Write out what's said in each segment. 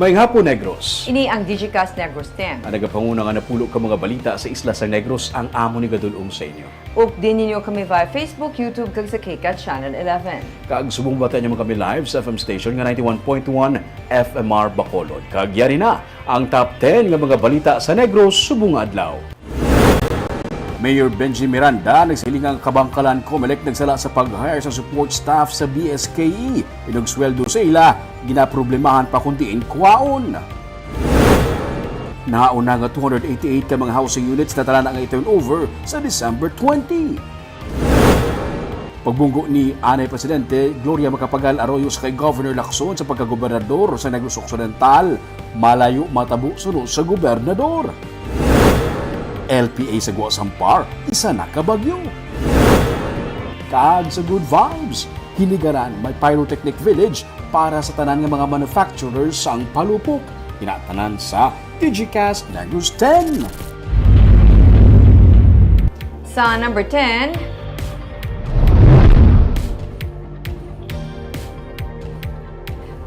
Maayong hapon, Negros. Ini ang Digicast Negros 10. Ang nagapanguna nga napulo ka mga balita sa isla sa Negros ang amo ni Gadulong sa inyo. Ug din ninyo kami via Facebook, YouTube, kag sa KCAT Channel 11. Kag subong bata niyo kami live sa FM station nga 91.1 FMR Bacolod. Kag yari na ang top 10 nga mga balita sa Negros subong adlaw. Mayor Benji Miranda nagsiling ang kabangkalan COMELEC nagsala sa pag-hire sa support staff sa BSKE. Inugsweldo sa ila, ginaproblemahan pa kundiin kwaon. Nauna nga 288 ka mga housing units na tala na nga i-turnover sa December 20. Pagbunggo ni Anay Presidente Gloria Macapagal Arroyo sa kay Governor Lacson sa pagkagobernador sa Negros Occidental, malayo matabo sunod sa gobernador. LPA sa Guasampar, isa na kabagyo. Kag sa Good Vibes, Hiligaran may Pyrotechnic Village para sa tanan ng mga manufacturers sang palupok. Tinatanan sa Digicast Negros 10. Sa number 10,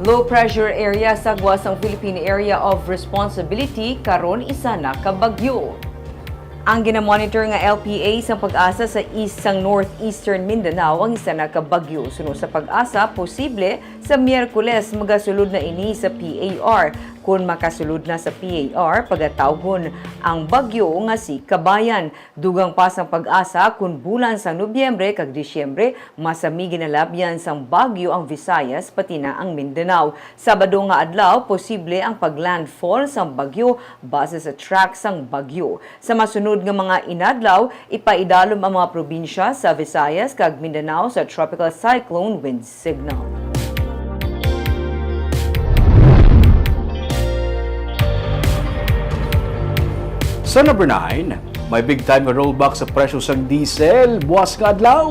low pressure area sa Guasang Philippine Area of Responsibility karon isa na kabagyo. Ang ginamonitor nga LPA sa pag-asa sa isang northeastern Mindanao ang isa na kabagyo. Sunod sa pag-asa, posible sa Miyerkules magasulod na ini sa PAR. Kung makasulod na sa PAR, pagatawgon ang bagyo nga si Kabayan. Dugang pa sang pag-asa kung bulan sa Nobyembre kag Disyembre, masami ginalabyan sang bagyo ang Visayas pati na ang Mindanao. Sabado nga adlaw, posible ang paglandfall sang bagyo base sa track sang bagyo. Sa masunod nga mga inadlaw, ipaidalom ang mga probinsya sa Visayas kag Mindanao sa tropical cyclone wind signal. Sa number 9, may big time nga rollback sa presyo sa diesel buwas nga adlaw.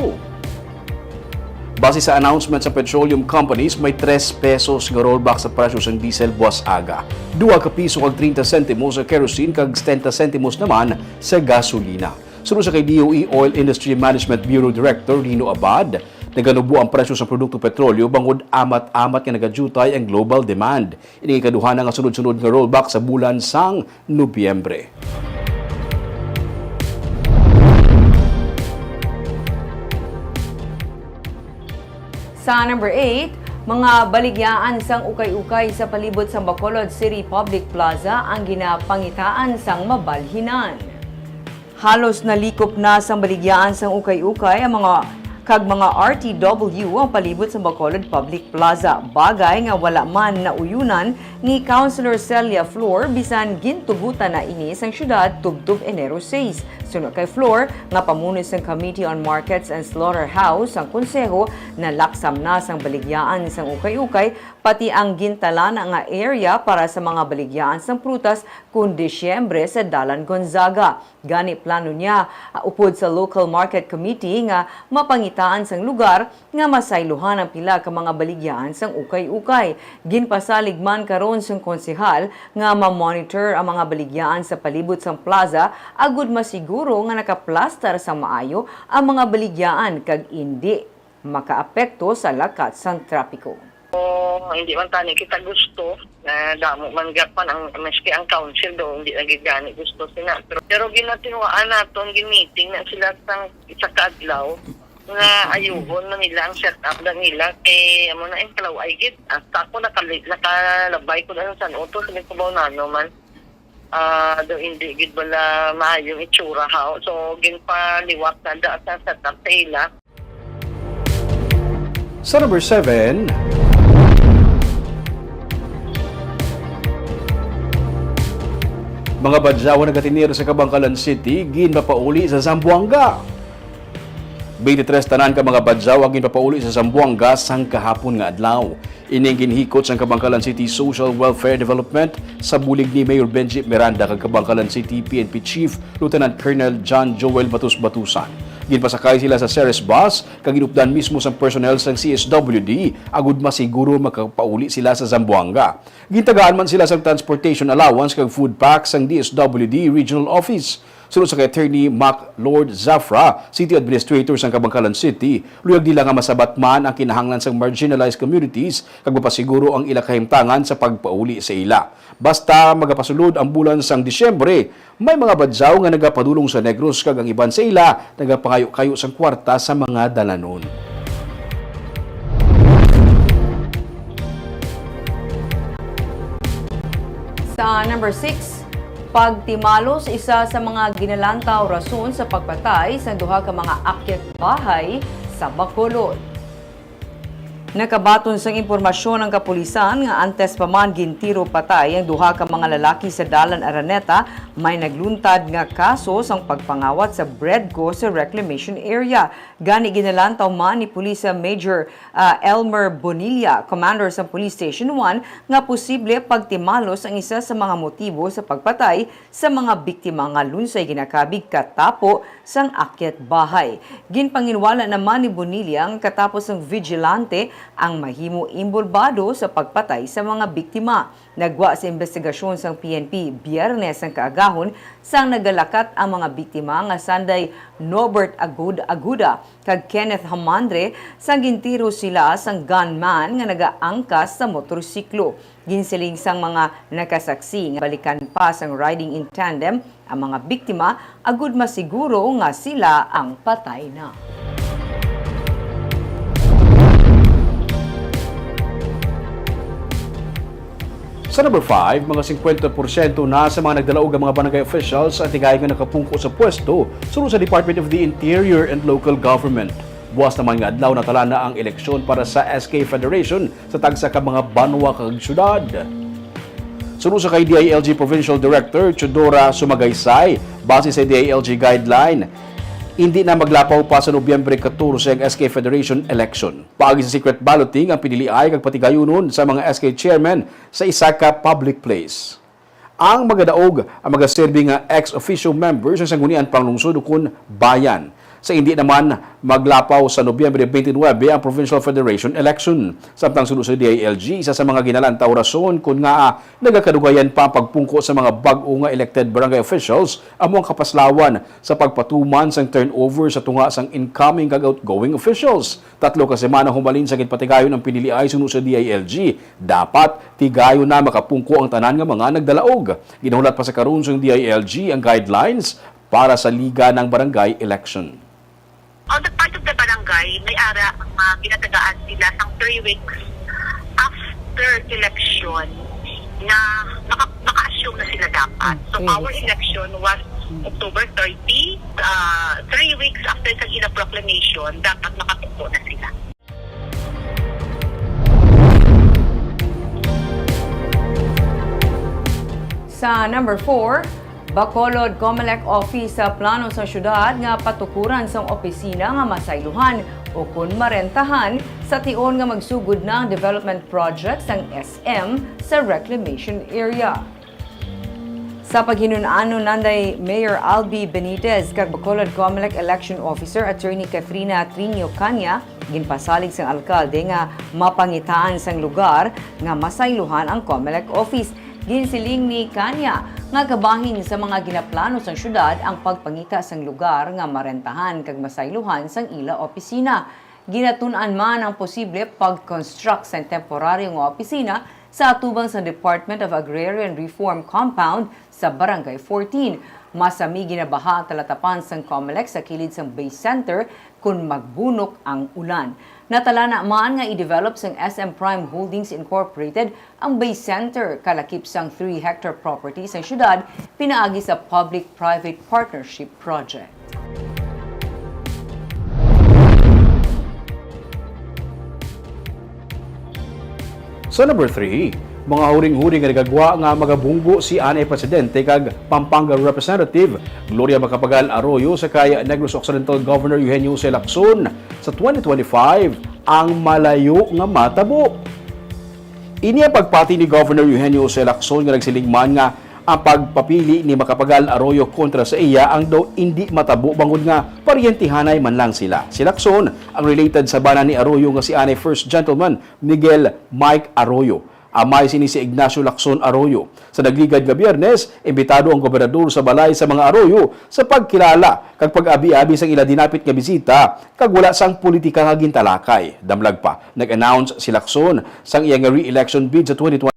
Base sa announcement sa petroleum companies, may 3 pesos nga rollback sa presyo sa diesel buwas aga. 2 ka piso kag 30 sentimos sa kerosene kag 70 sentimos naman sa gasolina. Sunod sa kay DOE Oil Industry Management Bureau Director Rino Abad, naganubo ang presyo sa produkto petrolyo bangod amat-amat nga nagadutay ang global demand. Ini ikaduha nga sunod-sunod nga rollback sa bulan sang Nobyembre. Sa number 8, mga baligyaan sang ukay-ukay sa palibot sa Bacolod City Public Plaza ang ginapangitaan sang mabalhinan. Halos nalikop na sang baligyaan sang ukay-ukay ang mga RTW ang palibot sa Bacolod Public Plaza. Bagay nga wala man na uyunan ni Councilor Celia Flor bisan gintugutan na ini sang syudad tubtob Enero 6. Sunod kay Flor nga pamunos ng Committee on Markets and Slaughterhouse ang konseho na laksam na sang baligyaan sang ukay-ukay pati ang gintala na nga area para sa mga baligyaan sang prutas kun Disyembre sa Dalan Gonzaga. Gani plano niya upod sa Local Market Committee nga mapangitaan sang lugar nga masaylohan ang pila ka mga baligyan sang ukay-ukay. Ginpasalig man karon sang konsehal nga ma-monitor ang mga baligyan sa palibot sang plaza agud masiguro nga nakaplastar sa maayo ang mga baligyan kag hindi makaapekto sa lakat sang trapiko. Hindi man tani kita gusto na damo man gapan ang maski ang council do hindi nagigani gusto sina pero ginatinuan naton gin-meeting na sila sang isa ka adlaw nga ayuhon na nila ang set up na nila kay amo na ang kalaw ay gid hasta ako nakalabay ko na sa auto sa Mindanao nano man do hindi gid bala maayong itsura ha so ginpaliwat na da sa set up sa ila. Sa number 7, mga badyawan nagatiniro sa Kabangkalan City, ginpapauli sa Zamboanga. 23 tanan ka mga badyaw ang ginpapauli sa Zamboanga sang kahapon nga adlaw. Ining ginhikot sa Kabangkalan City Social Welfare Development sa bulig ni Mayor Benji Miranda kag Kabangkalan City PNP Chief Lieutenant Colonel John Joel Batus-Batusan. Ginpasakay sila sa Ceres bus kag ginupdan mismo sa personnel sang CSWD agud masiguro makapauli sila sa Zamboanga. Gintagaan man sila sa transportation allowance kag food pack sang DSWD Regional Office. Sunod sa kay Attorney Mac Lord Zafra, City Administrator sa Kabangkalan City, luyag nila nga masabat man ang kinahanglan sa marginalized communities kag mapasiguro ang ila kahimtangan sa pagpauli sa ila. Basta magapasulod ang bulan sang Disyembre, may mga badyaw nga nagapadulong sa Negros kag ang iban sa ila nagapangayo-kayo sang kwarta sa mga dalanon. Sa number 6, pagtimalos isa sa mga ginalantaw rason sa pagpatay sa duha ka mga akyat bahay sa Bacolod. Nakabaton sang impormasyon ng kapulisan nga antes pa man gintiro patay ang duha ka mga lalaki sa Dalan Araneta, may nagluntad nga kaso sang pagpangawat sa Bredco sa reclamation area. Gani ginalantaw man ni Pulisa Major Elmer Bonilla, commander sa Police Station 1, nga posible pagtimalos ang isa sa mga motibo sa pagpatay sa mga biktima nga lunsay ginakabig katapo sang akyat bahay. Ginpanginwala naman ni Bonilla ang katapos ng vigilante ang mahimo imbolbado sa pagpatay sa mga biktima. Nagwa sa investigasyon sang PNP Biyernes ang kaagahon sang nagalakat ang mga biktima nga sanday Norbert Aguda kag Kenneth Hamandre sang gintiro sila sang gunman nga nagaangkas sa motorsiklo. Ginsiling sang mga nakasaksi nga balikan pa sang riding in tandem ang mga biktima agud masiguro nga sila ang patay na. Sa number 5, mga 50% na sa mga nagdalaog ang mga barangay officials at tigay nga nakapungko sa pwesto sunod sa Department of the Interior and Local Government. Buwas naman nga adlaw natala na ang eleksyon para sa SK Federation sa tagsa ka mga banwa kag syudad. Sunod sa kay DILG Provincial Director Chodora Sumagaysay, base sa DILG guideline, hindi na maglapaw pa sa Nobyembre 14 ang SK Federation election. Paagi sa secret balloting ang piniliay kag patigayunon sa mga SK chairman sa isa ka public place. Ang magadaog ang magaserbi nga ex-officio members sa sanggunian panglungsod ukon bayan. Sa hindi naman maglapaw sa Nobyembre 29 ang Provincial Federation election. Samtang sunod sa DILG, isa sa mga ginalantaw rason kung nga nagakadugayan pa ang pagpungko sa mga bag-o nga elected barangay officials among kapaslawan sa pagpatuman sang turnover sa tunga sang incoming kag outgoing officials. 3 ka semana humalin sa gitpatigayon ang piniliay sunod sa DILG. Dapat tigayon na makapungko ang tanan nga mga nagdalaog. Ginahulat pa sa karon sang DILG ang guidelines para sa liga ng barangay election. On the part of the barangay, may ara ang ginatagaan sila ng 3 weeks after election na maka-assume na sila dapat. So our election was October 30. 3 weeks after sa ila proclamation, dapat makatuko na sila. Sa number 4, Bacolod Comelec Office sa plano sa syudad nga patukuran sang opisina nga masayluhan o kun marentahan sa tion nga magsugod na ang development project sang SM sa reclamation area. Sa paghinun-ano nanday Mayor Albi Benitez kag Bacolod Comelec Election Officer Attorney Katrina Trinio Canya, ginpasalig sang alkalde nga mapangitaan sang lugar nga masayluhan ang Comelec Office. Ginsiling ni Kanya nga kabahin sa mga ginaplano sang syudad ang pagpangita sang lugar nga marentahan kag masayluhan sang ila opisina. Ginatun-an man ang posible pag-construct sa temporaryo nga opisina sa atubang sa Department of Agrarian Reform Compound sa Barangay 14. Masami ginabaha ang talatapan sang Comelec sa kilid sang Base Center kung magbunok ang ulan. Natala na man nga i-develop sang SM Prime Holdings Incorporated ang Base Center kalakip sang 3-hectare property sa syudad pinaagi sa Public-Private Partnership Project. Sa number 3, mga huring-huring nga nagagwa nga magabunggo si Anay Presidente kag Pampanga Representative Gloria Macapagal Arroyo sa kay Negros Occidental Governor Eugenio C. Lacson sa 2025 ang malayo nga matabo. Ini ang pagpati ni Governor Eugenio C. Lacson nga nagsilingman nga ang pagpapili ni Macapagal Arroyo kontra sa iya ang daw hindi matabo bangod nga paryentihanay man lang sila. Si Lacson ang related sa bana ni Arroyo nga si Anay First Gentleman Miguel Mike Arroyo. Amay sini si Ignacio Lacson Arroyo. Sa nagligad nga Biyernes, imbitado ang gobernador sa balay sa mga Arroyo sa pagkilala kag pag-abi-abi sa ila dinapit nga bisita kag wala sang politika nga gintalakay. Damlag pa, nag-announce si Lacson sang iyang re-election bid sa 2025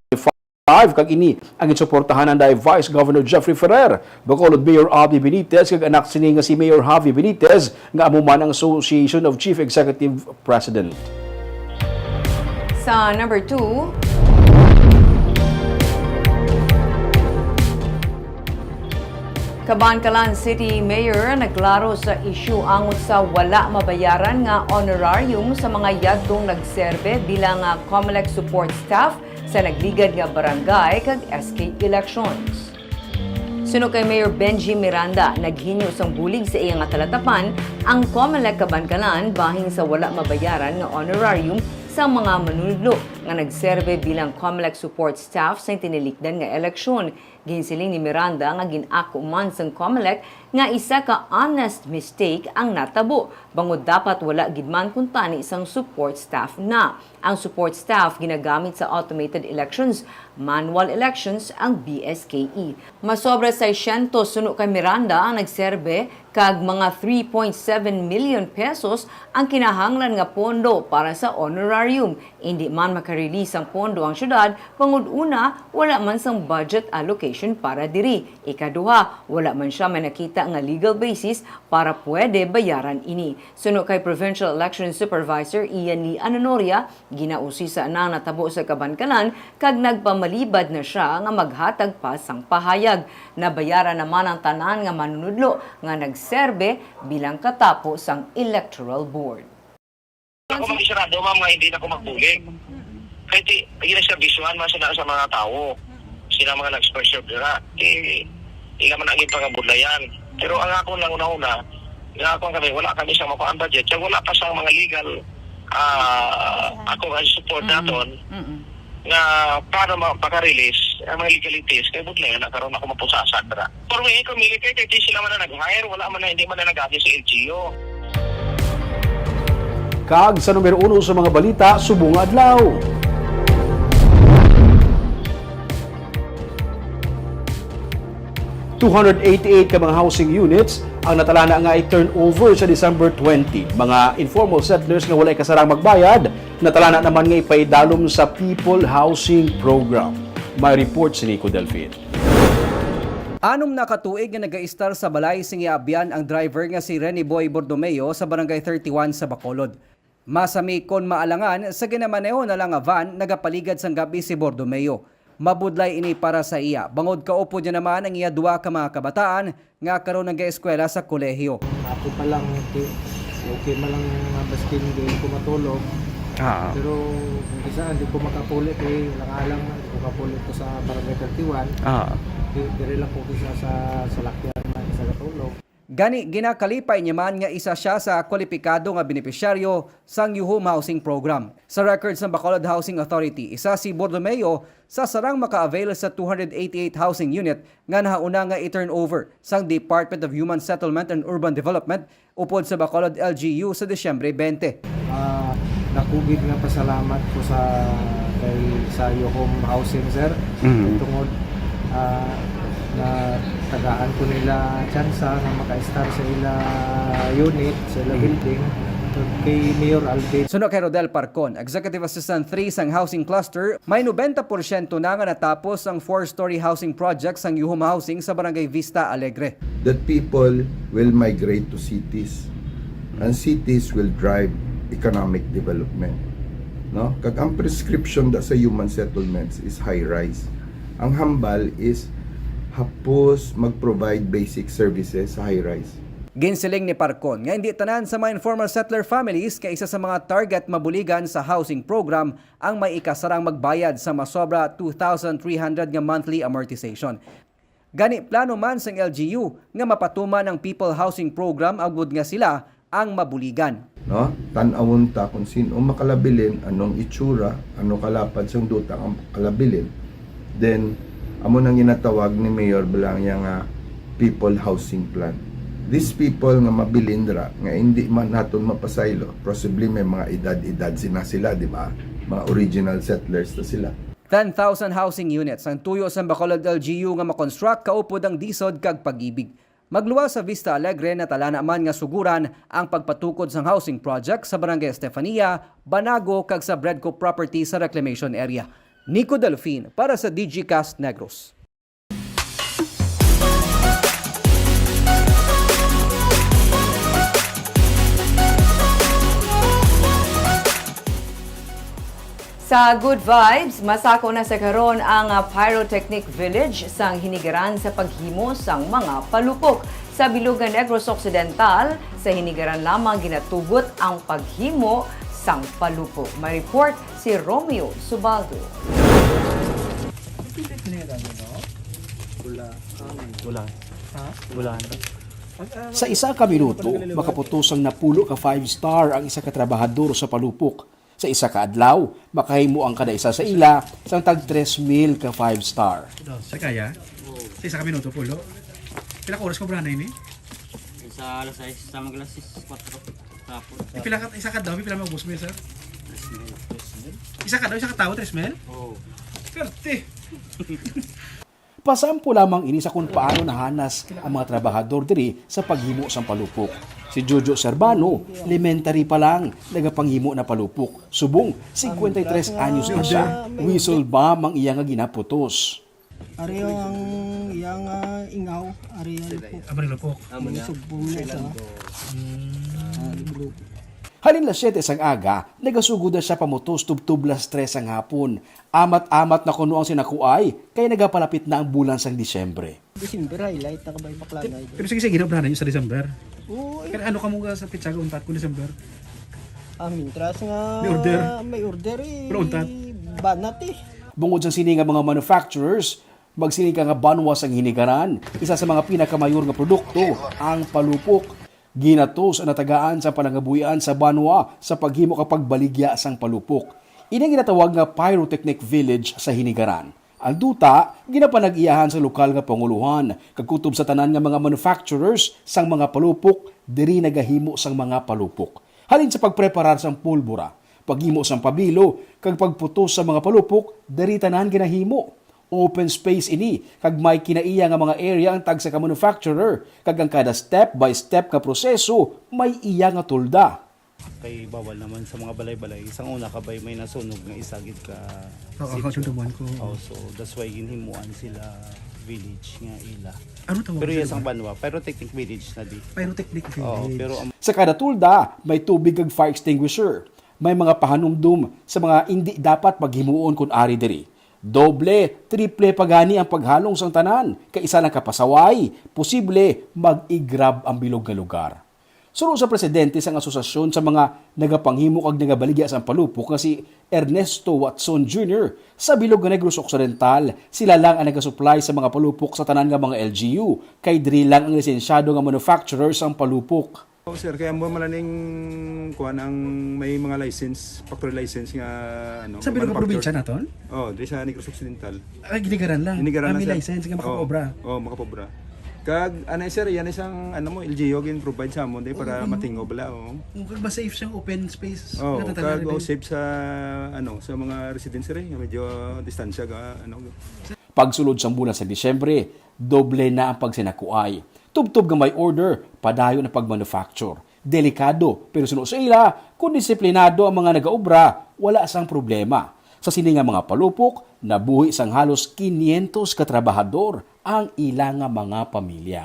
kag ini ang gisuportahan ng Vice Governor Jeffrey Ferrer, Bacolod Mayor Abby Benitez kag anak sini nga si Mayor Javi Benitez nga amuman ang Association of Chief Executive President. Sa number 2, Cabancalan City Mayor naglaro sa isyu angot sa wala mabayaran nga honorarium sa mga yadtong nagserbe bilang COMELEC support staff sa nagligad nga barangay kag SK elections. Suno kay Mayor Benji Miranda, naghinyo sang bulig sa iyang talatapan ang COMELEC Cabancalan bahin sa wala mabayaran nga honorarium sa mga manunudlo nga nagserbe bilang COMELEC support staff sa tinilikdan nga eleksyon. Ginsiling ni Miranda nga ginako man sang COMELEC nga isa ka honest mistake ang natabo. Bangod dapat wala gid man kun tani isang support staff na. Ang support staff ginagamit sa automated elections, manual elections ang BSKE. Masobra 600 suno kay Miranda ang nagserbe kag mga 3.7 million pesos ang kinahanglan nga pondo para sa honorarium. Hindi man makarelease ang pondo ang syudad, bangod una wala man sang budget allocation para diri. Ikaduha, wala man siya may nakita nga legal basis para pwede bayaran ini. Suno kay Provincial Election Supervisor Ian Lee Anonoria, ginausi sa anang natabo sa Cabancalan kag nagpamalibad na siya nga maghatag pa sang pahayag. Nabayaran naman ang tanan nga manunudlo nga nagserbe bilang katapo sang Electoral Board. Ako mag-isarado, ma'am, nga hindi na ako magbulig. Kahit hindi na siya visual man sa mga tao. Sila mga nag-express dira. Hindi naman ang pangabudlayan. Pero ang ako lang una-una, nga ako kami, wala kami sa makuhaan budget. Kaya wala pa sa mga legal ako nga support naton nga para mapaka-release ang mga legalities kay budlayan na karon ako mapusasan dira. Pero may kumili kay sila man na nag-hire, wala man na hindi man na nag-agi sa LGU. Kag sa numero 1 sa mga balita, subong adlaw. $288 ka mga housing units ang natalana nga i-turnover sa December 20. Mga informal settlers nga walay kasarang magbayad, natalana naman nga ipaidalom sa People Housing Program. May report si Nico Delfin. 6 na katuig nga nag-a-star sa balay sing iabyan ang driver nga si Rene Boy Bordomeo sa Barangay 31 sa Bacolod. Masami kon maalangan sa ginamaneho na lang nga van nagapaligad sang gabi si Bordomeo. Mabudlay ini para sa iya. Bangod kaupo niya naman ang iya duwa ka mga kabataan nga karon nag-eskwela sa kolehiyo. Ako pa lang, okay man lang baskin hindi ko matulog. Pero kung isa hindi ko makapulit lang hindi ko makapulit ko sa Barangay 31. Dire lang ko isa sa lakyan man sa katulog. Gani ginakalipay niya man nga isa siya sa kwalipikado nga benepisyaryo sang Yuhum Housing Program. Sa records ng Bacolod Housing Authority, isa si Bordomeo sa sarang maka-avail sa 288 housing unit nga nahauna nga i-turnover sang Department of Human Settlement and Urban Development upod sa Bacolod LGU sa Disyembre 20. Nakugid nga pasalamat ko sa Yuhum Housing, sir. Tungod na tagaan ko nila tsansa na maka-star sa ila unit, sa ila building kay Mayor Alvin. Suno kay Rodel Parcon, Executive Assistant 3 sang Housing Cluster, may 90% na nga natapos ang 4-story housing project sang Yuhum Housing sa Barangay Vista Alegre. That people will migrate to cities and cities will drive economic development. No? Kag ang prescription da sa human settlements is high-rise. Ang hambal is hapos mag-provide basic services sa high-rise. Ginsiling ni Parcon nga hindi tanan sa mga informal settler families kay isa sa mga target mabuligan sa housing program ang may ikasarang magbayad sa masobra 2,300 nga monthly amortization. Gani plano man sang LGU nga mapatuman ang People Housing Program agud nga sila ang mabuligan. No? Tan-awon ta kung sino makalabilin, anong itsura, ano kalapad sang duta ang makalabilin. Then amo nang ginatawag ni Mayor bilang nga People Housing Plan. These people nga mabilindra nga hindi man naton mapasaylo, possibly may mga edad-edad sila, di ba? Mga original settlers na sila. 10,000 housing units ang tuyo sa Bacolod LGU nga makonstruct kaupod ang disod kag pag-ibig. Magluwas sa Vista Alegre na tala naman nga suguran ang pagpatukod sa housing project sa Barangay Estefania, Banago kag sa Bredco property sa reclamation area. Nico Delfin para sa DGCast Negros. Sa Good Vibes, masako na sa karon ang Pyrotechnic Village sang hinigaran sa paghimo sang mga palupok. Sa Bilugan Negros Occidental, sa hinigaran lamang ginatugot ang paghimo sang palupok. May report si Romeo Subaldo. Sa isa ka minuto, makaputosang napulo ka 5-star ang isa ka trabahador sa palupok. Sa isa ka adlaw, makahimo ang kada isa sa ila sang tag 3,000 ka 5-star. Sa kaya? Sa isa ka minuto, pulo. Pila ka oras ko branay ni? Sa alas 6, sa maglas 4 tapos. Pila ka isa ka daw, pila magbus mo sir? Isa ka daw, isa ka tao, 3,000? Oo. Swerte. Pasampo lamang ini sa kung paano nahanas ang mga trabahador diri sa paghimo sang palupok. Si Jojo Serbano, elementary pa lang, nagapanghimo na palupok. Subong, 53 anyos na siya. Whistle bomb ang iya nga ginaputos. Ariyo ang iyang ingaw, ariyo po. Aba nilupok. Sugbong na sa grupo. Halin las 7 sang aga, nagasugod na siya pamutos tubtub las 3 ang hapon. Amat-amat na kuno ang sinakuay, kaya nagapalapit na ang bulan sang Disyembre. December highlight, nakabay baklanay. Pero sige, ginabranay nyo sa December. Oo, Kaya ano ka mong sa pitsaga untat ko December? mintras nga May order. may order eh. Pero untat? Banat eh. Bungod sa sini nga mga manufacturers, magsiling ka nga banwas ang hinigaran. Isa sa mga pinakamayor nga produkto, ang palupok. Ginatos ang natagaan sa panangabuhian sa banwa sa paghimo kapag baligya sang palupok. Ini ginatawag nga Pyrotechnic Village sa hinigaran. Ang duta, ginapanag-iyahan sa lokal nga panguluhan, kagkutob sa tanan nga mga manufacturers sang mga palupok, diri nagahimo sang mga palupok. Halin sa pagpreparar sang pulbura, paghimo sang pabilo, kag pagputos sa mga palupok, diri tanan ginahimo. Open space ini, kag may kinaiya nga mga area ang tag sa ka manufacturer, kag ang kada step by step nga proseso, may iya nga tulda. Kay bawal naman sa mga balay-balay. Isang una ka ba'y may nasunog nga isagit ka Oo, ako sitio. tuntuman ko. Oh, so that's why ginhimuan sila village nga ila. Ano tawag Pero sila? yung isang banwa, Pyrotechnic Village na di. Pyrotechnic Oh, Village. pero ang Sa kada tulda, may tubig kag fire extinguisher. May mga pahanumdum sa mga hindi dapat paghimuon kun ari diri. Doble, triple pagani ang paghalong sang tanan, kay isa lang kapasaway, posible mag-igrab ang bilog nga lugar. Suro sa presidente sang asosasyon sa mga nagapanghimo kag nagabaligya sa palupok nga si Ernesto Watson Jr. sa Bilog nga Negros Occidental, sila lang ang nagasupply sa mga palupok sa tanan nga mga LGU, kay diri lang ang lisensyado nga manufacturer sang palupok. Oh, sir, kaya mo malaning kuan ang may mga license, factory license nga ano. Sa Bilog nga probinsya na ton? Oh, di sa Negros Occidental. Ay, ginigaran lang. Inigaran na May sir. license, nga makapobra. Oh, makapobra. Kag anay sir, yan isang ano mo LGU gin provide sa mo para matingo bala oh. Kung ba safe siyang open space. Oh, natatanan kag rin. safe sa ano sa mga residents rin, medyo distansya ga ano. Pagsulod sa bulan sa Disyembre, doble na ang pagsinakuay. Tubtob nga may order, padayon na pagmanufacture. Delikado, pero suno sa ila, kung disiplinado ang mga nagaobra, wala sang problema. Sa sininga mga palupok, nabuhi sang halos 500 katrabahador ang ilang mga pamilya.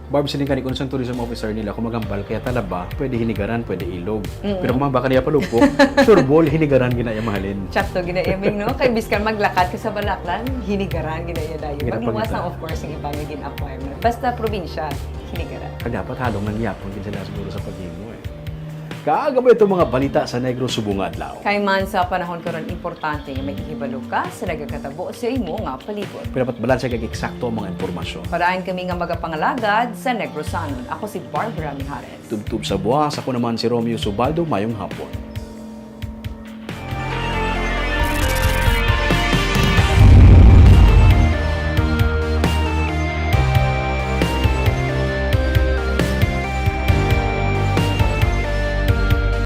Barb, siling ka ni kung sang tourism officer nila, kung magambal kaya talaba, pwede hinigaran, pwede ilog. Pero kung baka niya palupok, surbol, hinigaran ginaya mahalin. Tsakto ginayaming, no? Kay biskan maglakad ka sa Balaklan, hinigaran ginaya dayo. Ginapagita. Magluwas ng of course, yung ibang naging acquirement. Basta probinsya, hinigaran. Dapat halong ng yapon din sila siguro sa paghimo eh. Kaaga ba itong mga balita sa Negros Subong Adlaw? Kay man sa panahon karon importante nga may ihibalo ka sa nagakatabo sa imo nga palibot. Pero dapat balansa kag eksakto ang mga impormasyon. Parayan kami nga magapangalagad sa Negrosanon. Ako si Barbara Mijares. Tubtub sa buwas, ako naman si Romeo Subaldo, mayong hapon.